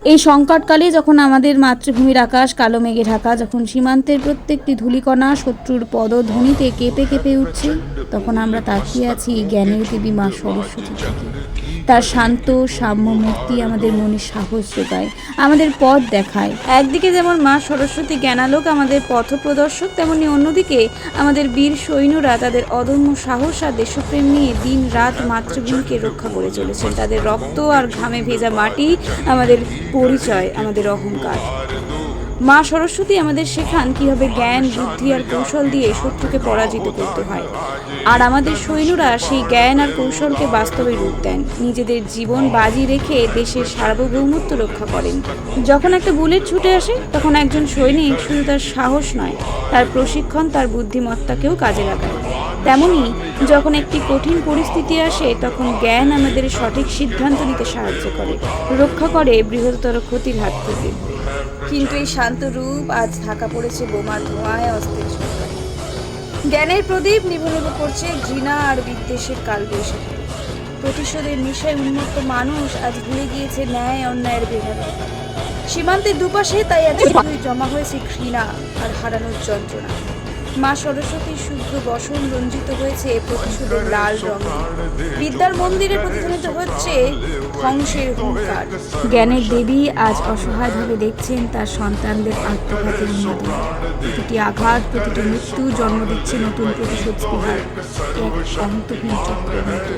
এই সংকটকালে যখন আমাদের মাতৃভূমির আকাশ কালো মেঘে ঢাকা, যখন সীমান্তের প্রত্যেকটি ধূলিকণা শত্রুর পদধ্বনিতে কেঁপে কেঁপে উঠছে, তখন আমরা তাকিয়ে আছি জ্ঞানের দেবী মা সরস্বতী থেকে। তার শান্ত সাম্য মূর্তি আমাদের মনে সাহস যোগায়, আমাদের পথ দেখায়। একদিকে যেমন মা সরস্বতী জ্ঞানালোক আমাদের পথপ্রদর্শক, তেমনি অন্যদিকে আমাদের বীর সৈন্যরা তাদের অদম্য সাহস আর দেশপ্রেম নিয়ে দিন রাত মাতৃভূমিকে রক্ষা করে চলেছেন। তাদের রক্ত আর ঘামে ভেজা মাটি আমাদের পরিচয়, আমাদের অহংকার। মা সরস্বতী আমাদের শেখান কীভাবে জ্ঞান, বুদ্ধি আর কৌশল দিয়ে শত্রুকে পরাজিত করতে হয়। আর আমাদের সৈন্যরা সেই জ্ঞান আর কৌশলকে বাস্তবে রূপ দেন, নিজেদের জীবন বাজি রেখে দেশের সার্বভৌমত্ব রক্ষা করেন। যখন একটা বুলেট ছুটে আসে, তখন একজন সৈনিক শুধু তার সাহস নয়, তার প্রশিক্ষণ, তার বুদ্ধিমত্তাকেও কাজে লাগায়। তেমনি যখন একটি কঠিন পরিস্থিতি আসে, তখন জ্ঞান আমাদের সঠিক সিদ্ধান্ত নিতে সাহায্য করে, রক্ষা করে বৃহত্তর ক্ষতির হাত থেকে। কিন্তু এই শান্ত রূপ আজ ঢাকা পড়েছে বোমার ধোঁয়ায়, অস্ত্রের ঝঙ্কারে। জ্ঞানের প্রদীপ নিভু নিভু করছে ঘৃণা আর বিদ্বেষের কালবৈশাখী। প্রতিশোধের নেশায় উন্মত্ত মানুষ আজ ভুলে গিয়েছে ন্যায় অন্যায়ের ভেদাভেদ। সীমান্তের দুপাশে তাই আজ শুধুই জমা হয়েছে ঘৃণা আর হারানোর যন্ত্রণা। মা সরস্বতীর শুদ্ধ বসন রঞ্জিত হয়েছে প্রতিশোধের লাল রঙ। বিদ্যার মন্দিরে প্রতিধ্বনিত হচ্ছে ধ্বংসের হুঙ্কার। জ্ঞানের দেবী আজ অসহায়ভাবে দেখছেন তার সন্তানদের আত্মঘাতের নিয়ন্ত্রণ। প্রতিটি আঘাত, প্রতিটি মৃত্যু জন্ম দিচ্ছে নতুন প্রতিশোধ স্পৃহার এক অন্তহীন চক্রের মতো।